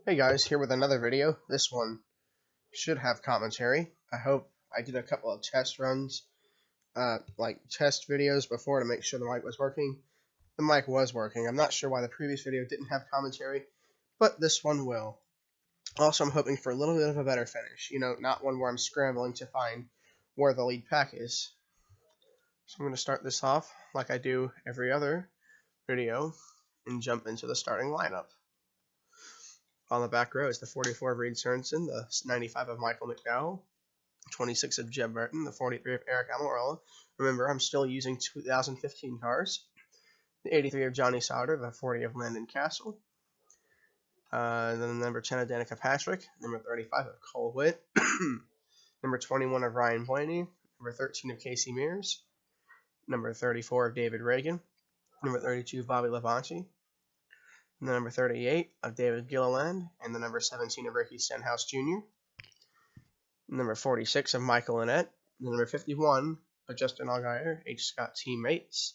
Hey guys, here with another video. This one should have commentary. I hope. I did a couple of test runs, like test videos before to make sure the mic was working. The mic was working. I'm not sure why the previous video didn't have commentary, but this one will. Also, I'm hoping for a little bit of a better finish. Not one where I'm scrambling to find where the lead pack is. So I'm going to start this off like I do every other video and jump into the starting lineup. On the back row is the 44 of Reed Sorensen, the 95 of Michael McDowell, 26 of Jeb Burton, the 43 of Eric Almirola. Remember, I'm still using 2015 cars. The 83 of Johnny Sauter, the 40 of Landon Castle. Then the number 10 of Danica Patrick, number 35 of Cole Witt, number 21 of Ryan Blaney, number 13 of Casey Mears, number 34 of David Reagan, number 32 of Bobby Labonte, the number 38 of David Gilliland, and the number 17 of Ricky Stenhouse Jr., number 46 of Michael Annette, the number 51 of Justin Allgaier, H. Scott teammates.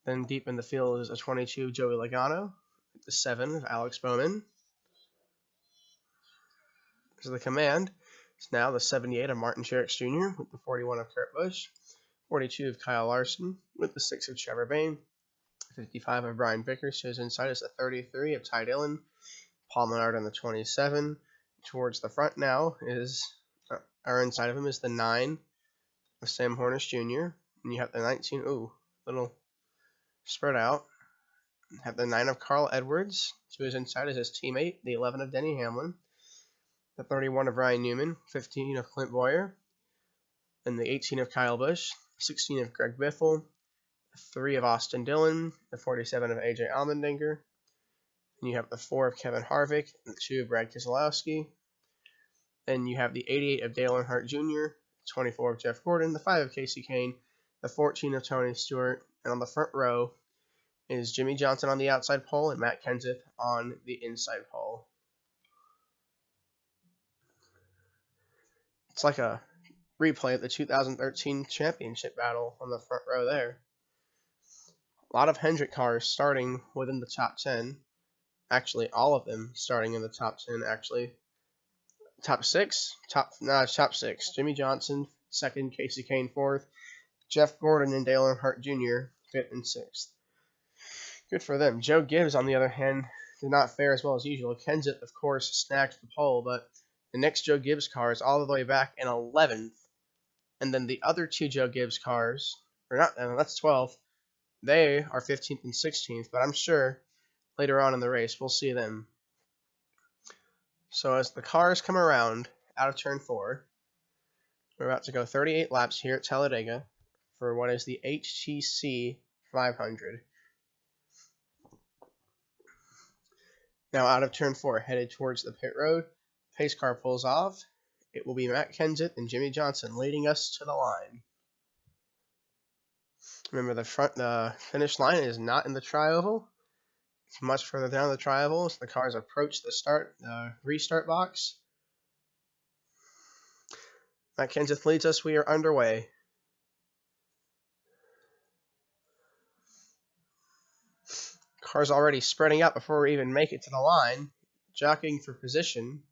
Then deep in the field is a 22 Joey Logano, the 7 of Alex Bowman. So the command is now the 78 of Martin Truex Jr. with the 41 of Kurt Busch, 42 of Kyle Larson with the 6 of Trevor Bayne, 55 of Brian Vickers. His inside is the 33 of Ty Dillon, Paul Menard on the 27. Towards the front now is, or inside of him is the 9 of Sam Hornish Jr. And you have the 19, little spread out. You have the 9 of Carl Edwards. To his inside is his teammate, the 11 of Denny Hamlin, the 31 of Ryan Newman, 15 of Clint Boyer, and the 18 of Kyle Busch, 16 of Greg Biffle, 3 of Austin Dillon, the 47 of AJ Allmendinger, and you have the 4 of Kevin Harvick, and the 2 of Brad Keselowski. Then you have the 88 of Dale Earnhardt Jr., 24 of Jeff Gordon, the 5 of Casey Kane, the 14 of Tony Stewart, and on the front row is Jimmy Johnson on the outside pole and Matt Kenseth on the inside pole. It's like a replay of the 2013 championship battle on the front row there. A lot of Hendrick cars starting within the top 10. Actually, all of them starting in the top 10, actually. Top 6? Top 6. Jimmy Johnson, 2nd. Casey Kane, 4th. Jeff Gordon and Dale Earnhardt Jr., 5th and 6th. Good for them. Joe Gibbs, on the other hand, did not fare as well as usual. Kenseth, of course, snagged the pole, but the next Joe Gibbs car is all the way back in 11th. And then the other 2 Joe Gibbs cars, that's 12th. They are 15th and 16th, but I'm sure later on in the race we'll see them. So as the cars come around out of turn 4, we're about to go 38 laps here at Talladega for what is the HTC 500. Now out of turn 4, headed towards the pit road, pace car pulls off. It will be Matt Kenseth and Jimmy Johnson leading us to the line. Remember, the finish line is not in the tri-oval. It's much further down the tri-oval as the cars approach the restart box. Matt Kenseth leads us. We are underway. Cars already spreading out before we even make it to the line, jockeying for position,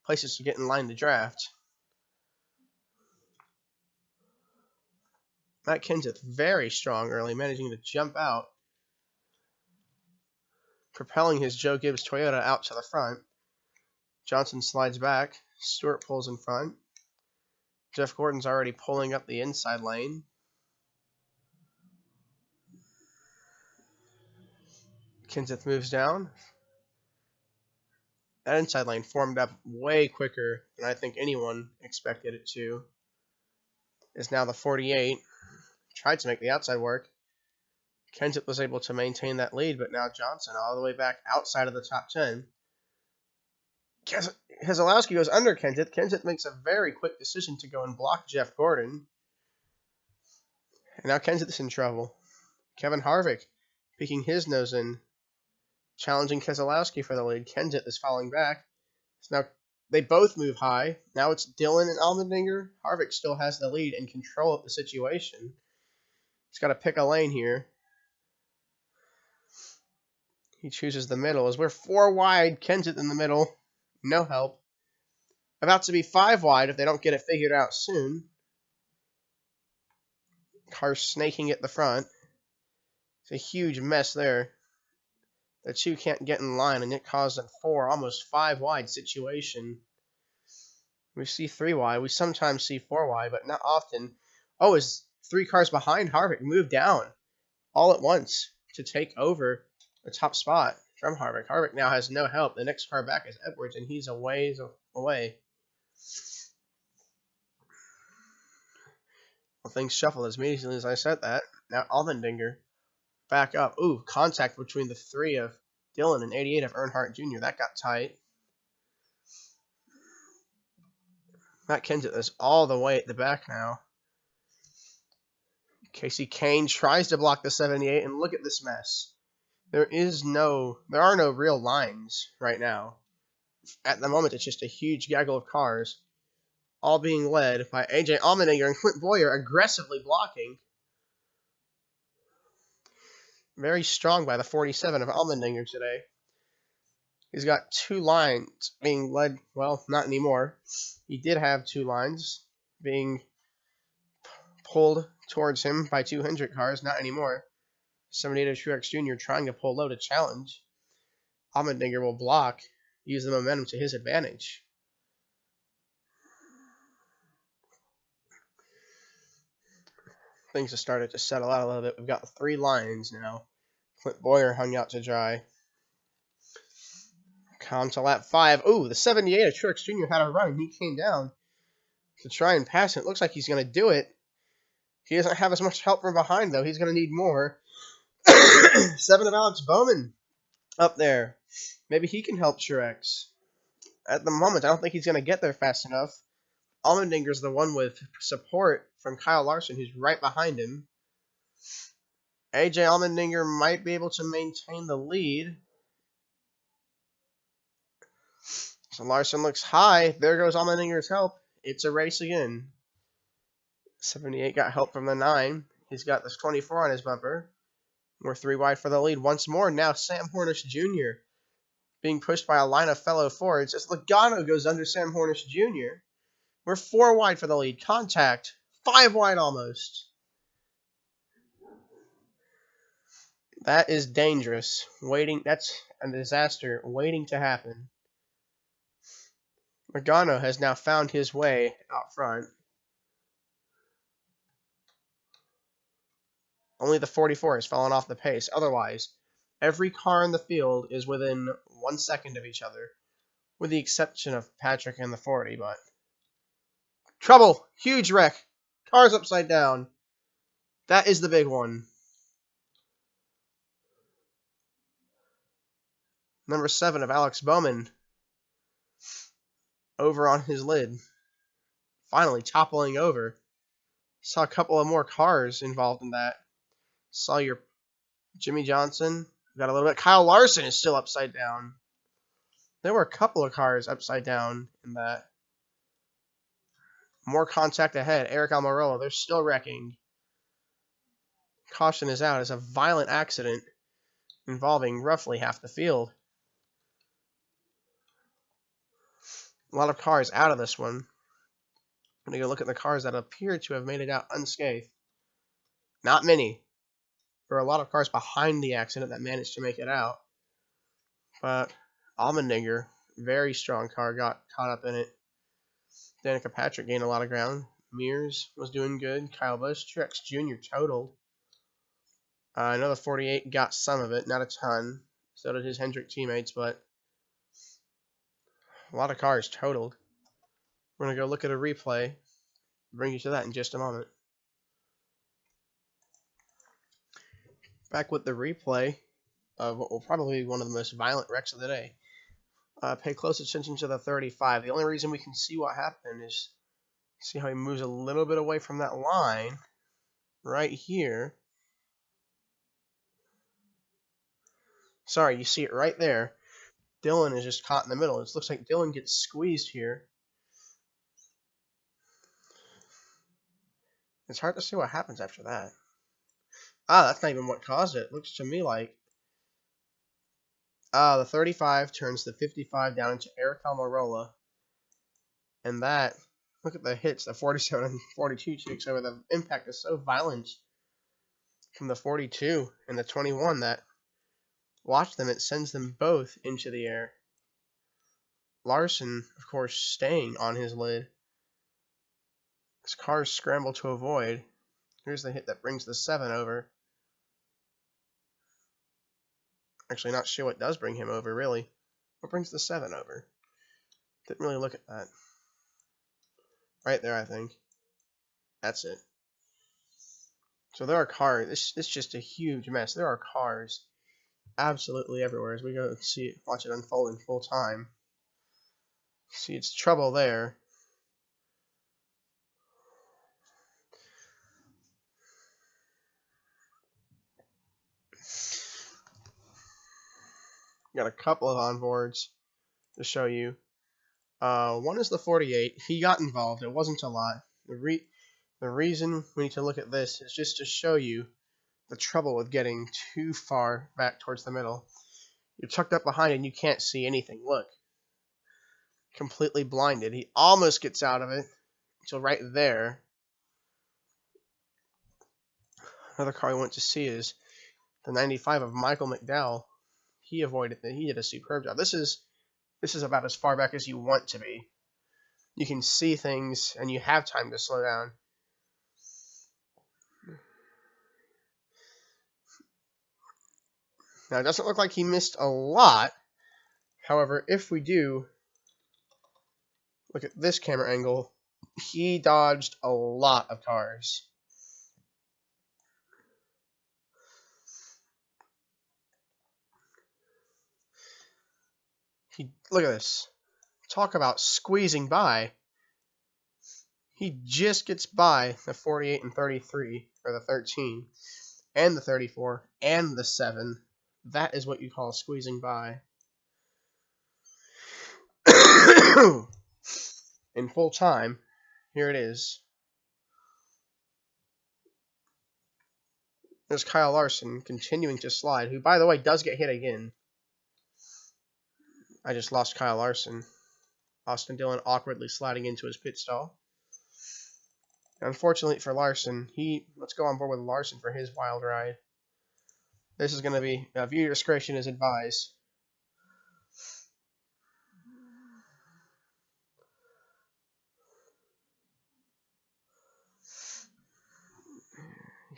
places to get in line to draft. Matt Kenseth very strong early, managing to jump out, propelling his Joe Gibbs Toyota out to the front. Johnson slides back. Stewart pulls in front. Jeff Gordon's already pulling up the inside lane. Kenseth moves down. That inside lane formed up way quicker than I think anyone expected it to. Is now the 48. Tried to make the outside work. Kenseth was able to maintain that lead, but now Johnson all the way back outside of the top 10. Keselowski goes under Kenseth. Kenseth makes a very quick decision to go and block Jeff Gordon. And now Kenseth's in trouble. Kevin Harvick peeking his nose in, challenging Keselowski for the lead. Kenseth is falling back. So now they both move high. Now it's Dillon and Allmendinger. Harvick still has the lead and control of the situation. He's got to pick a lane here. He chooses the middle as we're 4 wide. Kenseth in the middle. No help. About to be 5 wide if they don't get it figured out soon. Cars snaking at the front. It's a huge mess there. The two can't get in line, and it caused a 4, almost 5 wide situation. We see 3 wide. We sometimes see 4 wide, but not often. Oh, is 3 cars behind Harvick moved down all at once to take over the top spot from Harvick. Harvick now has no help. The next car back is Edwards, and he's a ways away. Well, things shuffled as immediately as I said that. Now Allmendinger back up. Ooh, contact between the 3 of Dillon and 88 of Earnhardt Jr. That got tight. Matt Kenseth is all the way at the back now. Casey Kane tries to block the 78, and look at this mess. There are no real lines right now. At the moment, it's just a huge gaggle of cars, all being led by AJ Allmendinger and Clint Boyer aggressively blocking. Very strong by the 47 of Allmendinger today. He's got 2 lines being led, well, not anymore. He did have 2 lines being pulled towards him by 2 Hendrick cars, not anymore. 78 of Truex Jr. trying to pull low to challenge. Allmendinger will block, use the momentum to his advantage. Things have started to settle out a little bit. We've got 3 lines now. Clint Boyer hung out to dry. Come to lap 5. Ooh, the 78 of Truex Jr. had a run, and he came down to try and pass it. Looks like he's going to do it. He doesn't have as much help from behind, though. He's going to need more. 7 of Alex Bowman up there. Maybe he can help Truex. At the moment, I don't think he's going to get there fast enough. Allmendinger's the one with support from Kyle Larson, who's right behind him. AJ Allmendinger might be able to maintain the lead. So Larson looks high. There goes Allmendinger's help. It's a race again. 78 got help from the 9. He's got this 24 on his bumper. We're 3 wide for the lead once more. Now Sam Hornish Jr. being pushed by a line of fellow Fords as Logano goes under Sam Hornish Jr. We're 4 wide for the lead. Contact. 5 wide almost. That is dangerous. That's a disaster waiting to happen. Logano has now found his way out front. Only the 44 has fallen off the pace. Otherwise, every car in the field is within 1 second of each other, with the exception of Patrick and the 40, but... Trouble! Huge wreck! Cars upside down. That is the big one. Number 7 of Alex Bowman over on his lid. Finally toppling over. Saw a couple of more cars involved in that. Saw your Jimmy Johnson. Got a little bit. Kyle Larson is still upside down. There were a couple of cars upside down in that. More contact ahead. Eric Almirola, they're still wrecking. Caution is out as a violent accident involving roughly half the field. A lot of cars out of this one. I'm going to go look at the cars that appear to have made it out unscathed. Not many. There are a lot of cars behind the accident that managed to make it out. But Allmendinger, very strong car, got caught up in it. Danica Patrick gained a lot of ground. Mears was doing good. Kyle Busch, Truex Jr. totaled. I know the 48 got some of it, not a ton. So did his Hendrick teammates, but a lot of cars totaled. We're going to go look at a replay. Bring you to that in just a moment. Back with the replay of what will probably be one of the most violent wrecks of the day. Pay close attention to the 35. The only reason we can see what happened is see how he moves a little bit away from that line right here. Sorry, you see it right there. Dillon is just caught in the middle. It looks like Dillon gets squeezed here. It's hard to see what happens after that. That's not even what caused it. Looks to me like The 35 turns the 55 down into Eric Almirola. And that, look at the hits, the 47 and 42 takes over. The impact is so violent from the 42 and the 21 that, watch them, it sends them both into the air. Larson, of course, staying on his lid. His cars scramble to avoid. Here's the hit that brings the 7 over. Actually, not sure what does bring him over, really. What brings the 7 over? Didn't really look at that. Right there, I think. That's it. So there are cars. It's just a huge mess. There are cars absolutely everywhere as we go see it, watch it unfold in full time. See, it's trouble there. Got a couple of onboards to show you. One is the 48. He got involved. It wasn't a lot. The reason we need to look at this is just to show you the trouble with getting too far back towards the middle. You're tucked up behind and you can't see anything. Look. Completely blinded. He almost gets out of it until right there. Another car I went to see is the 95 of Michael McDowell. He avoided that. He did a superb job. This is about as far back as you want to be. You can see things and you have time to slow down. Now, it doesn't look like he missed a lot. However, if we do look at this camera angle, he dodged a lot of cars. Look at this. Talk about squeezing by. He just gets by the 48 and 33, or the 13, and the 34, and the 7. That is what you call squeezing by. In full time, here it is. There's Kyle Larson continuing to slide, who, by the way, does get hit again. I just lost Kyle Larson. Austin Dillon awkwardly sliding into his pit stall. Unfortunately for Larson, let's go on board with Larson for his wild ride. This is going to be, viewer discretion is advised.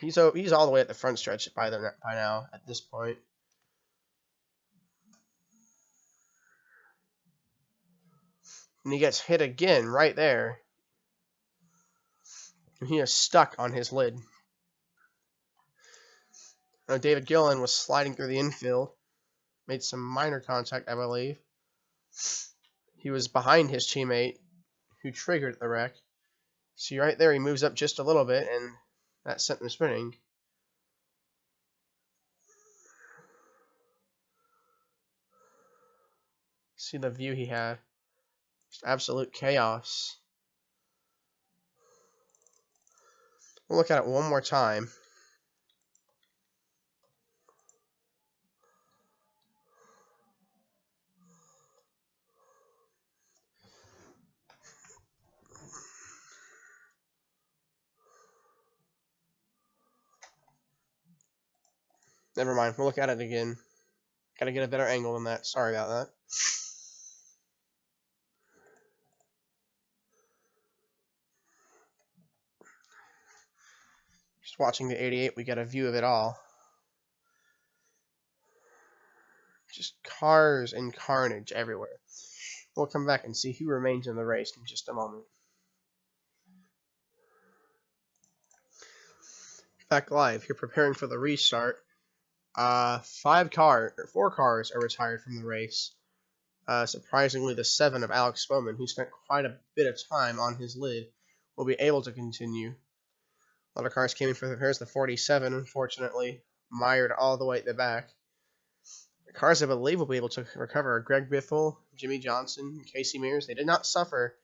He's all the way at the front stretch by now at this point. And he gets hit again right there. And he is stuck on his lid. Now, David Gillen was sliding through the infield. Made some minor contact, I believe. He was behind his teammate, who triggered the wreck. See, right there, he moves up just a little bit, and that sent him spinning. See the view he had. Just absolute chaos. We'll look at it one more time. Never mind, we'll look at it again. Gotta get a better angle than that. Sorry about that. Just watching the 88, we get a view of it all. Just cars and carnage everywhere. We'll come back and see who remains in the race in just a moment. Back live, you're preparing for the restart. 4 cars are retired from the race. Surprisingly, the 7 of Alex Bowman, who spent quite a bit of time on his lid, will be able to continue. A lot of cars came in for repairs. The 47, unfortunately, mired all the way at the back. The cars, I believe, will be able to recover are Greg Biffle, Jimmy Johnson, Casey Mears. They did not suffer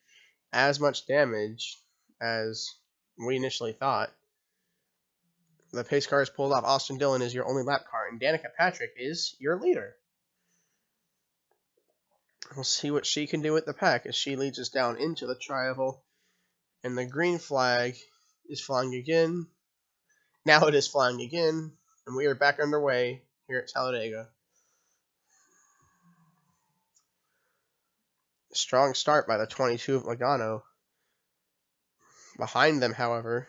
as much damage as we initially thought. The pace car is pulled off. Austin Dillon is your only lap car, and Danica Patrick is your leader. We'll see what she can do with the pack as she leads us down into the tri-oval. And the green flag is flying again. Now it is flying again. And we are back underway here at Talladega. Strong start by the 22 of Logano. Behind them, however,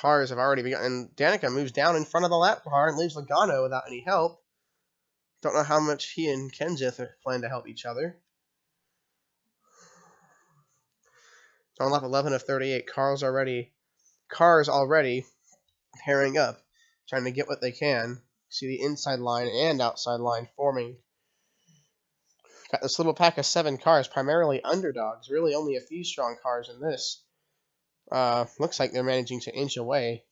cars have already begun. And Danica moves down in front of the lap car and leaves Logano without any help. Don't know how much he and Kenseth plan to help each other. On lap 11 of 38, cars already pairing up, trying to get what they can. See the inside line and outside line forming. Got this little pack of 7 cars, primarily underdogs. Really only a few strong cars in this. Looks like they're managing to inch away.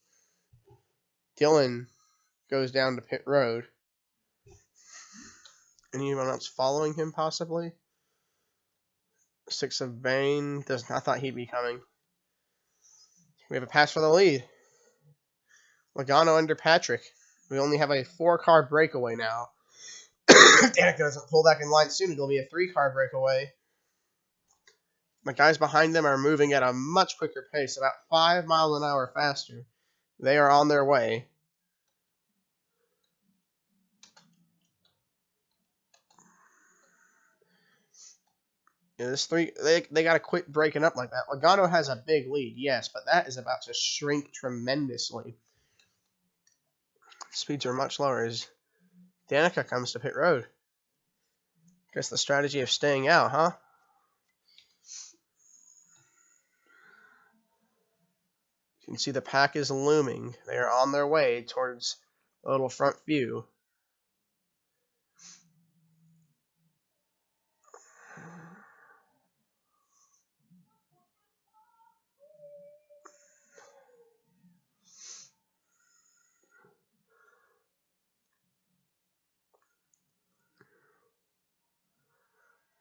Dillon goes down to pit road. Anyone else following him, possibly? 6 of Bain. I thought he'd be coming. We have a pass for the lead. Logano under Patrick. We only have a 4-car breakaway now. If Danica doesn't pull back in line soon, it'll be a 3-car breakaway. The guys behind them are moving at a much quicker pace, about 5 miles an hour faster. They are on their way. Yeah, they got to quit breaking up like that. Logano has a big lead, yes, but that is about to shrink tremendously. Speeds are much lower as Danica comes to pit road. Guess the strategy of staying out, huh? You can see the pack is looming. They are on their way towards the little front view.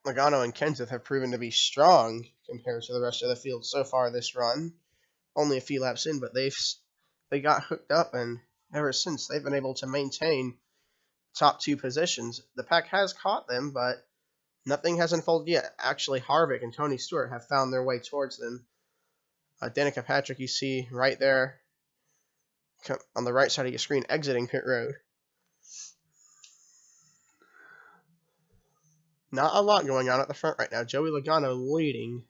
Logano and Kenseth have proven to be strong compared to the rest of the field so far this run. Only a few laps in, but they got hooked up, and ever since they've been able to maintain top 2 positions. The pack has caught them, but nothing has unfolded yet. Actually, Harvick and Tony Stewart have found their way towards them. Danica Patrick, you see right there on the right side of your screen, exiting pit road. Not a lot going on at the front right now. Joey Logano leading.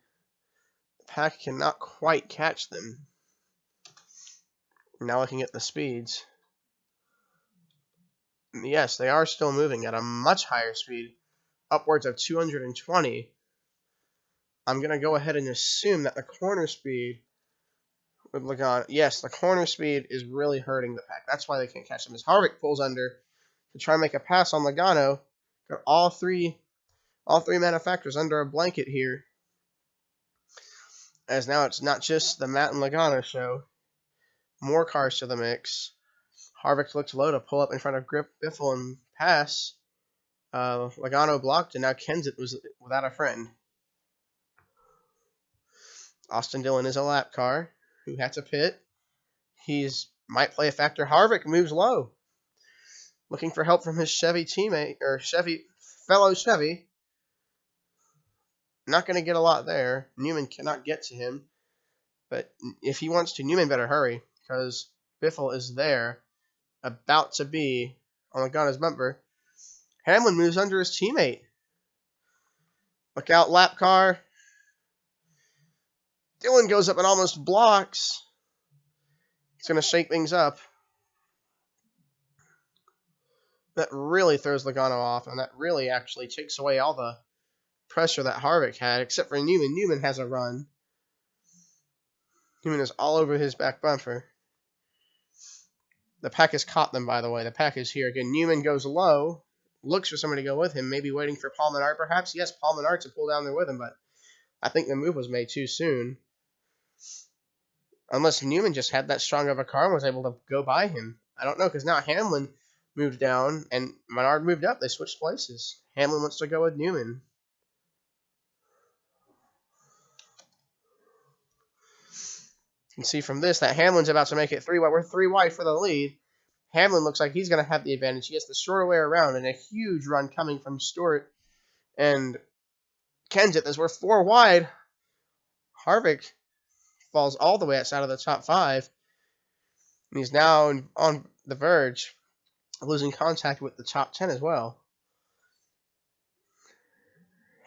The pack cannot quite catch them. Now looking at the speeds. Yes, they are still moving at a much higher speed, upwards of 220. I'm going to go ahead and assume that the corner speed with Logano, yes, the corner speed is really hurting the pack. That's why they can't catch them. As Harvick pulls under to try and make a pass on Logano, got all three manufacturers under a blanket here. As now it's not just the Matt and Logano show. More cars to the mix. Harvick looks low to pull up in front of Biffle and pass. Logano blocked, and now Kenseth was without a friend. Austin Dillon is a lap car who had to pit. Might play a factor. Harvick moves low, looking for help from his Chevy teammate, or fellow Chevy. Not going to get a lot there. Newman cannot get to him, but if he wants to, Newman better hurry, because Biffle is there, about to be on Logano's bumper. Hamlin moves under his teammate. Look out, lap car. Dillon goes up and almost blocks. It's going to shake things up. That really throws Logano off, and that really actually takes away all the pressure that Harvick had, except for Newman. Newman has a run. Newman is all over his back bumper. The pack has caught them, by the way. The pack is here again. Newman goes low, looks for somebody to go with him, maybe waiting for Paul Menard, perhaps. Yes, Paul Menard to pull down there with him, but I think the move was made too soon. Unless Newman just had that strong of a car and was able to go by him. I don't know, because now Hamlin moved down and Menard moved up. They switched places. Hamlin wants to go with Newman. You can see from this that Hamlin's about to make it 3 wide. We're 3 wide for the lead. Hamlin looks like he's going to have the advantage. He has the shorter way around, and a huge run coming from Stewart And Kenseth, as we're 4 wide, Harvick falls all the way outside of the top 5. And he's now on the verge of losing contact with the top 10 as well.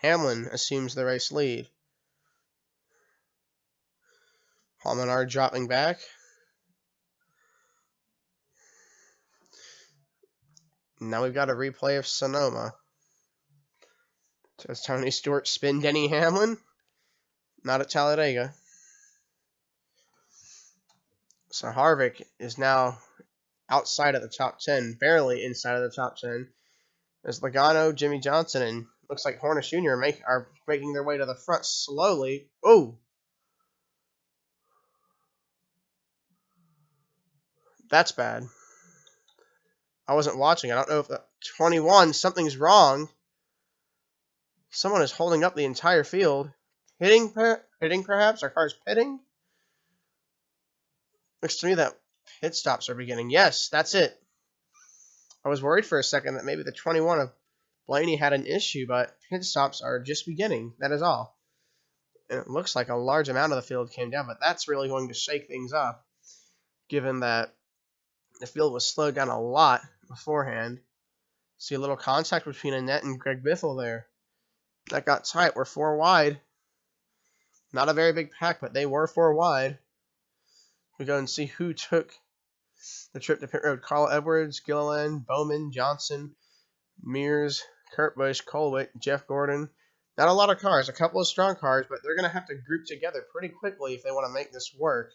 Hamlin assumes the race lead. Allmenard dropping back. Now we've got a replay of Sonoma. Does Tony Stewart spin Denny Hamlin? Not at Talladega. So Harvick is now outside of the top 10, barely inside of the top 10. There's Logano, Jimmy Johnson, and looks like Hornish Jr. are making their way to the front slowly. Oh! That's bad. I wasn't watching. I don't know if 21, something's wrong. Someone is holding up the entire field. Hitting perhaps? Our car's pitting? Looks to me that pit stops are beginning. Yes, that's it. I was worried for a second that maybe the 21 of Blaney had an issue, but pit stops are just beginning. That is all. And it looks like a large amount of the field came down, but that's really going to shake things up, given that the field was slowed down a lot beforehand. See a little contact between Annette and Greg Biffle there. That got tight. We're 4 wide. Not a very big pack, but they were 4 wide. We go and see who took the trip to pit road. Carl Edwards, Gilliland, Bowman, Johnson, Mears, Kurt Busch, Colwick, Jeff Gordon. Not a lot of cars, a couple of strong cars, but they're going to have to group together pretty quickly if they want to make this work.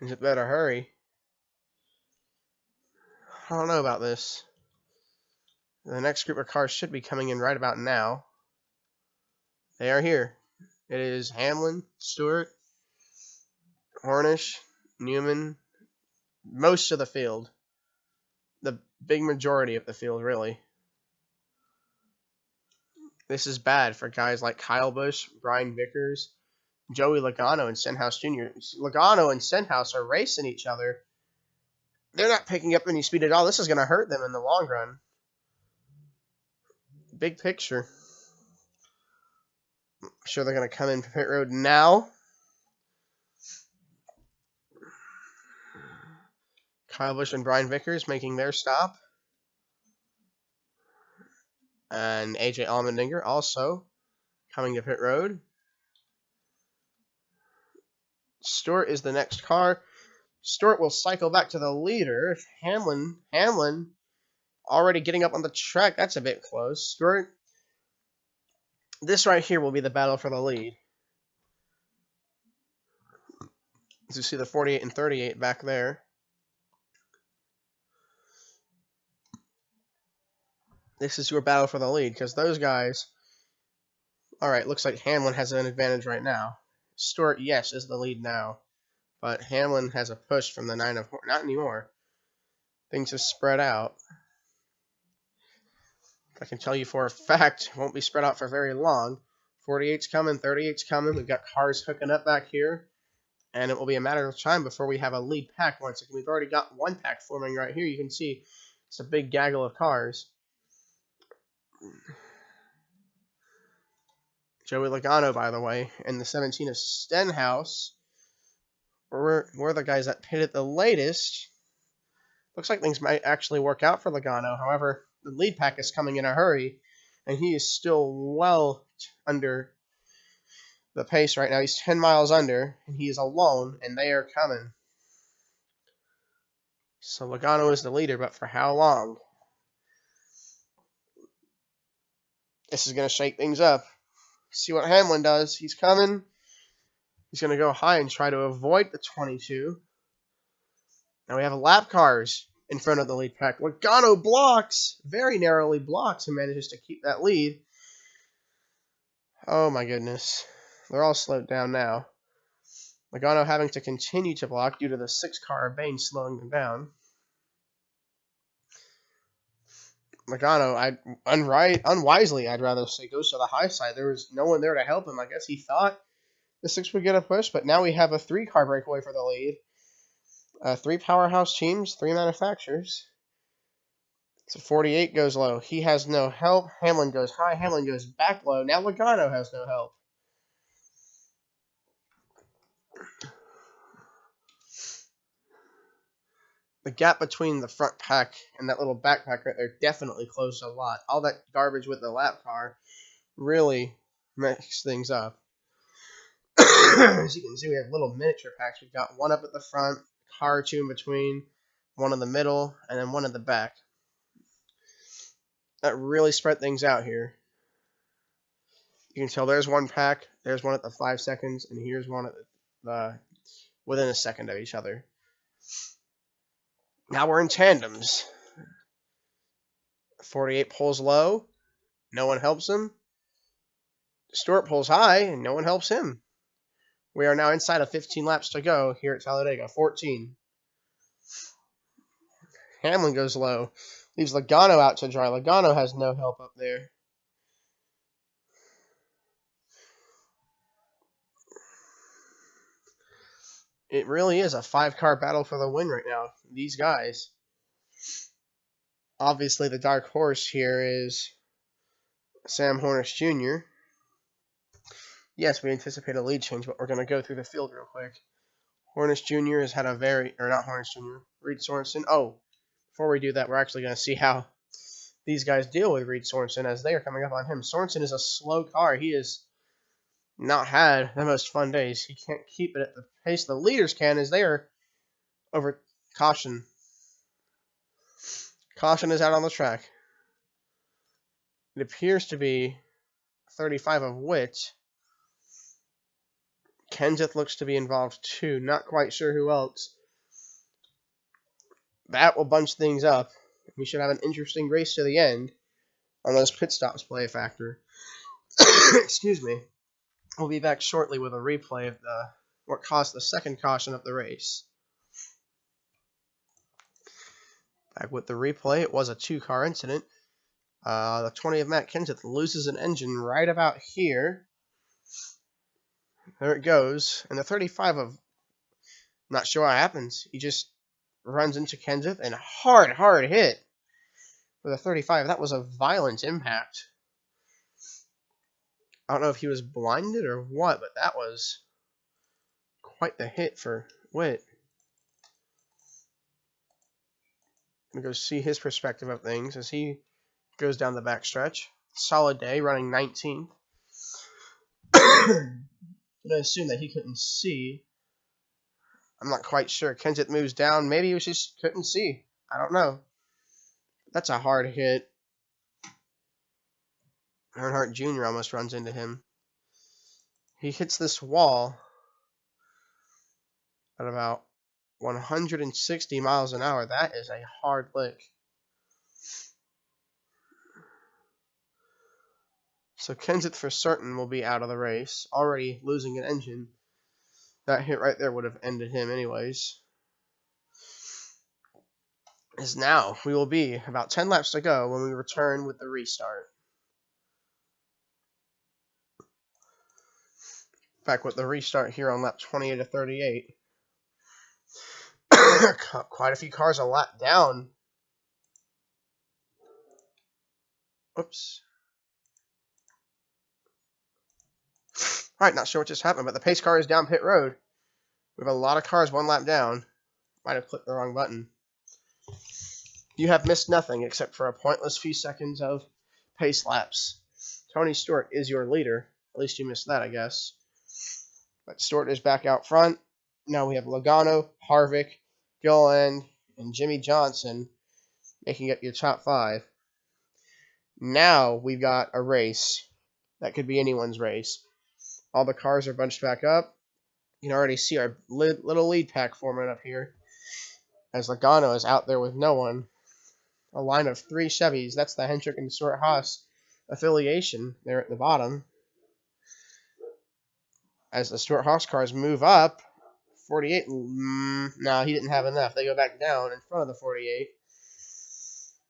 Kenseth better hurry. I don't know about this. The next group of cars should be coming in right about now. They are here. It is Hamlin, Stewart, Hornish, Newman, most of the field. The big majority of the field, really. This is bad for guys like Kyle Busch, Brian Vickers, Joey Logano, and Stenhouse Jr. Logano and Stenhouse are racing each other. They're not picking up any speed at all. This is going to hurt them in the long run. Big picture. I'm sure they're going to come in pit road now. Kyle Busch and Brian Vickers making their stop. And AJ Allmendinger also coming to pit road. Stewart is the next car. Stewart will cycle back to the leader. Hamlin already getting up on the track. That's a bit close. Stewart, this right here will be the battle for the lead. As you see the 48 and 38 back there. This is your battle for the lead because those guys... Alright, looks like Hamlin has an advantage right now. Stewart, yes, is the lead now. But Hamlin has a push from the 9 of... Not anymore. Things have spread out. I can tell you for a fact, it won't be spread out for very long. 48's coming, 38's coming. We've got cars hooking up back here. And it will be a matter of time before we have a lead pack once again. We've already got one pack forming right here. You can see it's a big gaggle of cars. Joey Logano, by the way, and the 17 of Stenhouse. We're the guys that pitted the latest. Looks like things might actually work out for Logano. However, the lead pack is coming in a hurry, and he is still well under the pace right now. He's 10 miles under, and he is alone, and they are coming. So Logano is the leader, but for how long? This is going to shake things up. See what Hamlin does. He's coming. He's going to go high and try to avoid the 22. Now we have lap cars in front of the lead pack. Logano blocks, very narrowly blocks, and manages to keep that lead. Oh my goodness. They're all slowed down now. Logano having to continue to block due to the 6-car of Bain slowing them down. Logano, unwisely, I'd rather say, goes to the high side. There was no one there to help him. I guess he thought the 6 would get a push, but now we have a 3-car breakaway for the lead. 3 powerhouse teams, 3 manufacturers. So 48 goes low. He has no help. Hamlin goes high. Hamlin goes back low. Now Logano has no help. The gap between the front pack and that little backpack right there definitely closed a lot. All that garbage with the lap car really mixed things up. As you can see, we have little miniature packs. We've got one up at the front, car or two in between, one in the middle, and then one in the back. That really spread things out here. You can tell there's one pack, there's one at the 5 seconds, and here's one at the within a second of each other. Now we're in tandems. 48 pulls low, no one helps him. Stewart pulls high, and no one helps him. We are now inside of 15 laps to go here at Talladega. 14. Hamlin goes low. Leaves Logano out to dry. Logano has no help up there. It really is a 5-car battle for the win right now. These guys. Obviously, the dark horse here is Sam Hornish Jr. Yes, we anticipate a lead change, but we're going to go through the field real quick. Hornish Jr. has had a not Hornish Jr., Reed Sorensen. Oh, before we do that, we're actually going to see how these guys deal with Reed Sorensen as they are coming up on him. Sorensen is a slow car. He has not had the most fun days. He can't keep it at the pace the leaders can as they are over caution. Caution is out on the track. It appears to be 35 of which Kenseth looks to be involved too. Not quite sure who else. That will bunch things up. We should have an interesting race to the end unless pit stops play a factor. Excuse me. We'll be back shortly with a replay of what caused the second caution of the race. Back with the replay, it was a 2-car incident. The 20 of Matt Kenseth loses an engine right about here. There it goes. And the 35 of, not sure what happens. He just runs into Kenseth and hard hit with a 35. That was a violent impact. I don't know if he was blinded or what, but that was quite the hit for Witt. I'm going to go see his perspective of things as he goes down the backstretch. Solid day, running 19th. I'm going to assume that he couldn't see. I'm not quite sure. Kenseth moves down. Maybe he was just couldn't see. I don't know. That's a hard hit. Earnhardt Jr. almost runs into him. He hits this wall at about 160 miles an hour. That is a hard lick. So Kenseth for certain will be out of the race, already losing an engine. That hit right there would have ended him anyways. As now we will be about 10 laps to go when we return with the restart. Back with the restart here on lap 28 to 38. Quite a few cars a lap down. Oops. Alright, not sure what just happened, but the pace car is down pit road. We have a lot of cars 1 lap down. Might have clicked the wrong button. You have missed nothing except for a pointless few seconds of pace laps. Tony Stewart is your leader. At least you missed that, I guess. But Stewart is back out front. Now we have Logano, Harvick, Gilliland, and Jimmy Johnson making up your top 5. Now we've got a race that could be anyone's race. All the cars are bunched back up. You can already see our little lead pack forming up here as Logano is out there with no one. A line of 3 Chevys. That's the Hendrick and Stewart-Haas affiliation there at the bottom. As the Stewart-Haas cars move up, 48, no, he didn't have enough. They go back down in front of the 48.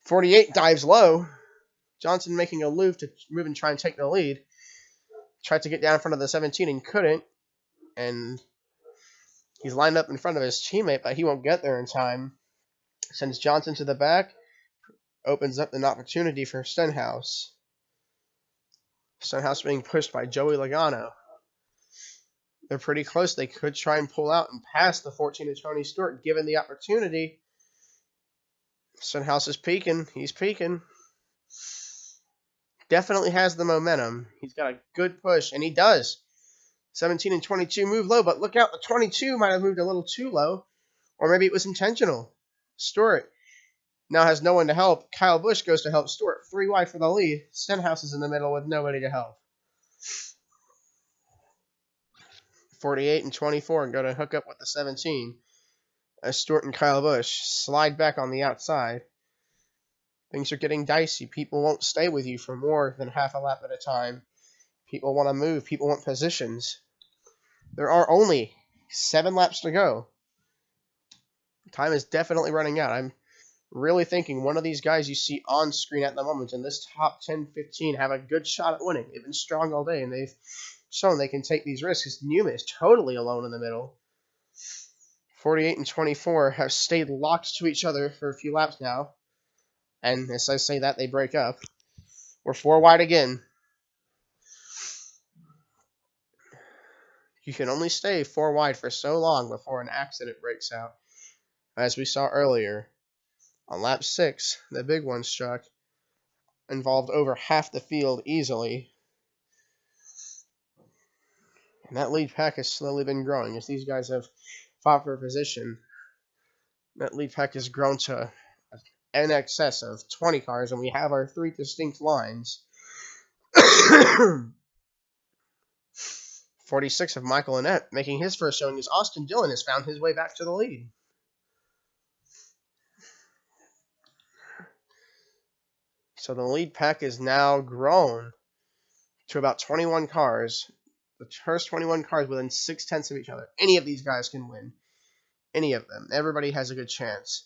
48 dives low. Johnson making a move to move and try and take the lead. Tried to get down in front of the 17 and couldn't. And he's lined up in front of his teammate, but he won't get there in time. Sends Johnson to the back. opens up an opportunity for Stenhouse. Stenhouse being pushed by Joey Logano. They're pretty close. They could try and pull out and pass the 14 of Tony Stewart, given the opportunity. Stenhouse is peaking. He's peaking. Definitely has the momentum. He's got a good push, and he does. 17 and 22 move low, but look out. The 22 might have moved a little too low, or maybe it was intentional. Stewart now has no one to help. Kyle Busch goes to help Stewart. 3 wide for the lead. Stenhouse is in the middle with nobody to help. 48 and 24 and go to hook up with the 17. As Stewart and Kyle Busch slide back on the outside. Things are getting dicey. People won't stay with you for more than half a lap at a time. People want to move. People want positions. There are only 7 laps to go. Time is definitely running out. I'm really thinking one of these guys you see on screen at the moment in this top 10-15 have a good shot at winning. They've been strong all day, and they've shown they can take these risks. Newman is totally alone in the middle. 48 and 24 have stayed locked to each other for a few laps now. And as I say that, they break up. We're 4 wide again. You can only stay 4 wide for so long before an accident breaks out. As we saw earlier, on lap 6, the big one struck, involved over half the field easily. And that lead pack has slowly been growing as these guys have fought for position. That lead pack has grown to in excess of 20 cars, and we have our 3 distinct lines. 46 of Michael Annett making his first showing as Austin Dillon has found his way back to the lead. So the lead pack is now grown to about 21 cars. The first 21 cars within 6/10 of each other. Any of these guys can win. Any of them. Everybody has a good chance.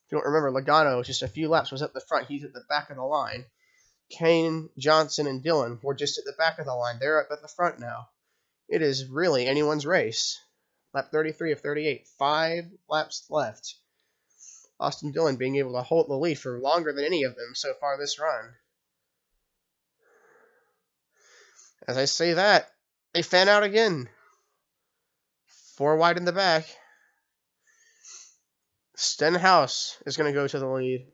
If you don't remember, Logano, just a few laps, was at the front. He's at the back of the line. Kane, Johnson, and Dillon were just at the back of the line. They're up at the front now. It is really anyone's race. Lap 33 of 38. 5 laps left. Austin Dillon being able to hold the lead for longer than any of them so far this run. As I say that, they fan out again. 4 wide in the back. Stenhouse is going to go to the lead.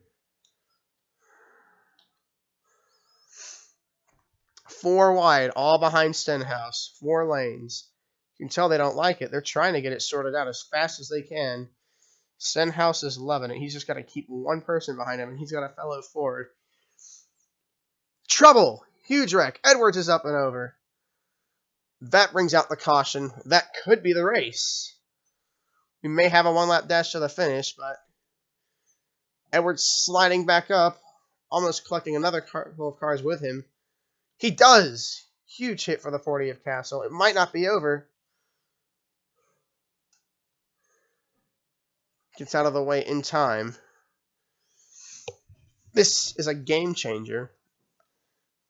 4 wide, all behind Stenhouse. 4 lanes. You can tell they don't like it. They're trying to get it sorted out as fast as they can. Stenhouse is loving it. He's just got to keep one person behind him, and he's got a fellow forward. Trouble! Huge wreck. Edwards is up and over. That brings out the caution. That could be the race. We may have a 1-lap dash to the finish, but Edwards sliding back up, almost collecting another couple of cars with him. He does! Huge hit for the 40 of Castle. It might not be over. Gets out of the way in time. This is a game changer.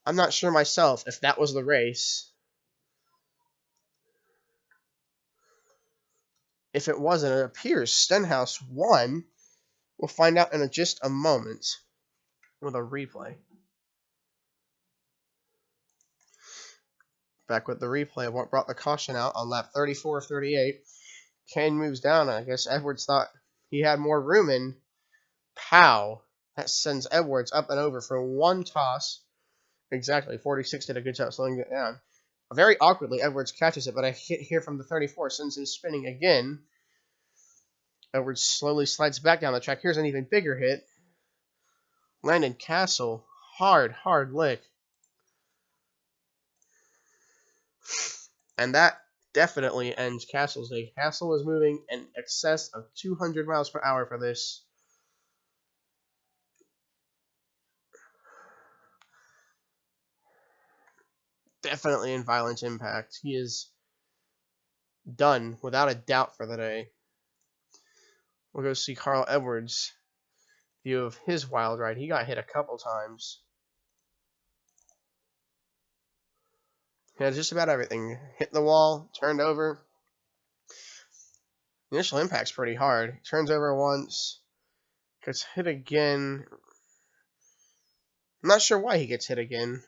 I'm not sure myself if that was the race. If it wasn't, it appears Stenhouse won. We'll find out in just a moment with a replay. Back with the replay of what brought the caution out on lap 34 of 38. Kane moves down, and I guess Edwards thought he had more room in. Pow! That sends Edwards up and over for one toss. Exactly, 46 did a good job slowing it down. Very awkwardly, Edwards catches it, but a hit here from the 34 sends him spinning again. Edwards slowly slides back down the track. Here's an even bigger hit. Landon Castle, hard lick. And that definitely ends Castle's day. Castle was moving in excess of 200 miles per hour for this. Definitely in violent impact. He is done without a doubt for the day. We'll go see Carl Edwards' view of his wild ride. He got hit a couple times. He had just about everything. Hit the wall, turned over. The initial impact's pretty hard. Turns over once. Gets hit again. I'm not sure why he gets hit again.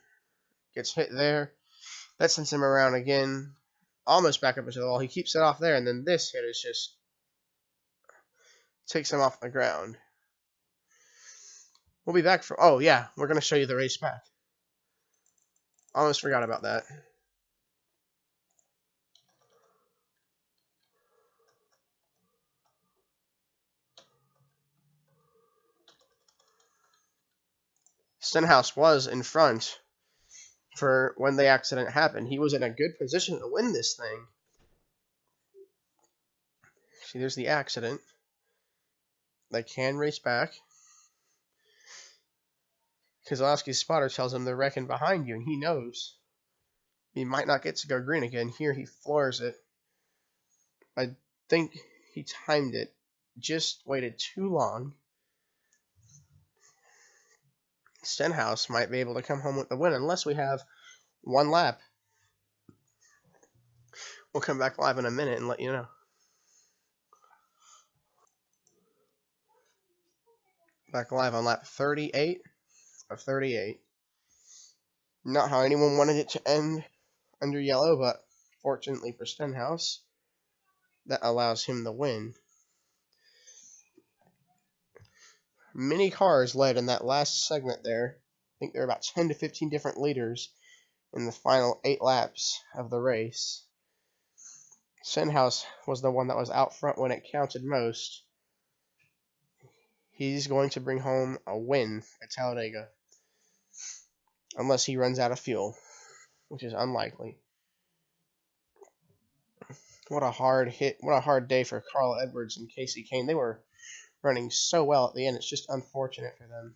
Gets hit there. That sends him around again. Almost back up into the wall. He keeps it off there, and then this hit is just takes him off the ground. We'll be back for... Oh, yeah. We're going to show you the race back. Almost forgot about that. Stenhouse was in front for when the accident happened. He was in a good position to win this thing. See, there's the accident. They can race back. Keselowski's spotter tells him they're wrecking behind you, and he knows he might not get to go green again. Here he floors it. I think he timed it. Just waited too long. Stenhouse might be able to come home with the win unless we have one lap. We'll come back live in a minute and let you know. Back live on lap 38 of 38. Not how anyone wanted it to end under yellow, but fortunately for Stenhouse, that allows him the win. Many cars led in that last segment there. I think there were about 10 to 15 different leaders in the final 8 laps of the race. Stenhouse was the one that was out front when it counted most. He's going to bring home a win at Talladega. Unless he runs out of fuel, which is unlikely. What a hard hit. What a hard day for Carl Edwards and Casey Kane. They were running so well at the end. It's just unfortunate for them.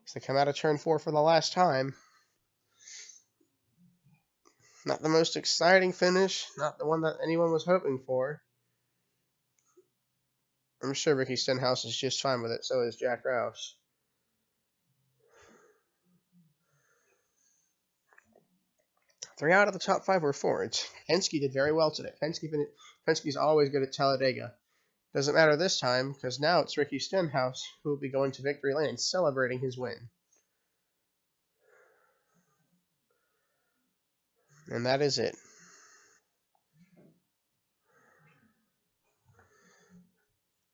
As they come out of turn 4 for the last time. Not the most exciting finish. Not the one that anyone was hoping for. I'm sure Ricky Stenhouse is just fine with it. So is Jack Roush. Three out of the top 5 were Fords. Penske did very well today. Penske's always good at Talladega. Doesn't matter this time, because now it's Ricky Stenhouse who will be going to victory lane and celebrating his win. And that is it.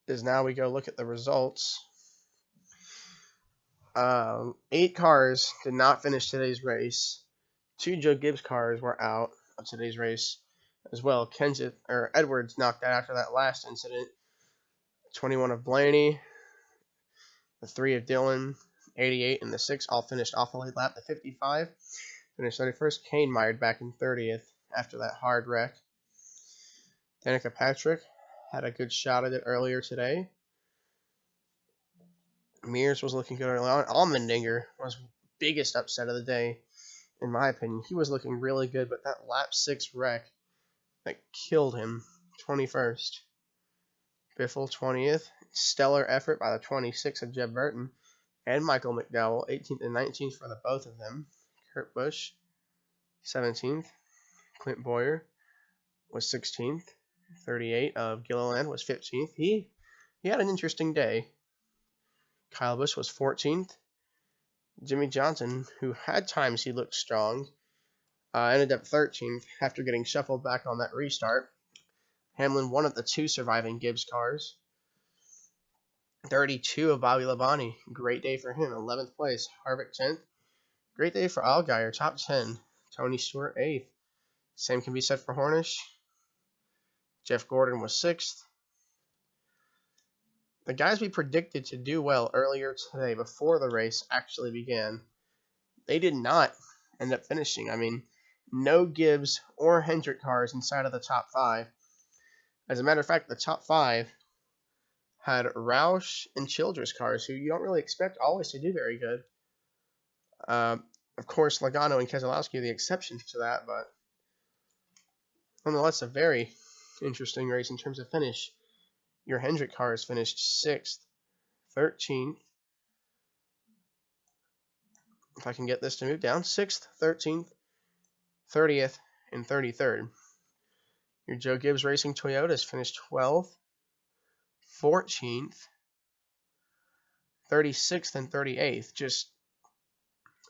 Is now we go look at the results. 8 cars did not finish today's race. 2 Joe Gibbs cars were out of today's race as well. Edwards knocked out after that last incident. 21 of Blaney, the 3 of Dillon, 88 and the 6 all finished off the late lap. The 55 finished 31st. Kane mired back in 30th after that hard wreck. Danica Patrick had a good shot at it earlier today. Mears was looking good early on. Allmendinger was biggest upset of the day, in my opinion. He was looking really good, but that lap 6 wreck that killed him. 21st. Biffle 20th. Stellar effort by the 26 of Jeb Burton and Michael McDowell. 18th and 19th for the both of them. Kurt Busch 17th. Clint Boyer was 16th. 38 of Gilliland was 15th. He had an interesting day. Kyle Busch was 14th. Jimmy Johnson, who had times he looked strong, ended up 13th after getting shuffled back on that restart. Hamlin, one of the 2 surviving Gibbs cars. 32 of Bobby Labonte. Great day for him. 11th place. Harvick 10th. Great day for Allgaier. Top 10. Tony Stewart 8th. Same can be said for Hornish. Jeff Gordon was 6th. The guys we predicted to do well earlier today before the race actually began, they did not end up finishing. I mean, no Gibbs or Hendrick cars inside of the top 5. As a matter of fact, the top 5 had Roush and Childress cars, who you don't really expect always to do very good. Of course, Logano and Keselowski are the exceptions to that, but nonetheless, a very interesting race in terms of finish. Your Hendrick cars finished 6th, 13th. If I can get this to move down, 6th, 13th, 30th, and 33rd. Your Joe Gibbs Racing Toyotas finished 12th, 14th, 36th and 38th. Just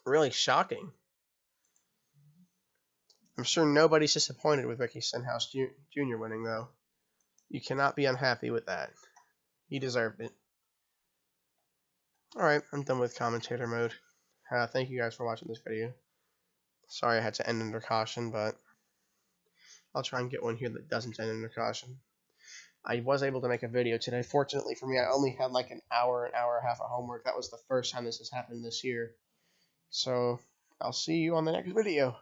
really shocking. I'm sure nobody's disappointed with Ricky Stenhouse Jr. winning, though. You cannot be unhappy with that. He deserved it. Alright, I'm done with commentator mode. Thank you guys for watching this video. Sorry I had to end under caution, but I'll try and get one here that doesn't end under caution. I was able to make a video today. Fortunately for me, I only had like an hour and a half of homework. That was the first time this has happened this year. So, I'll see you on the next video.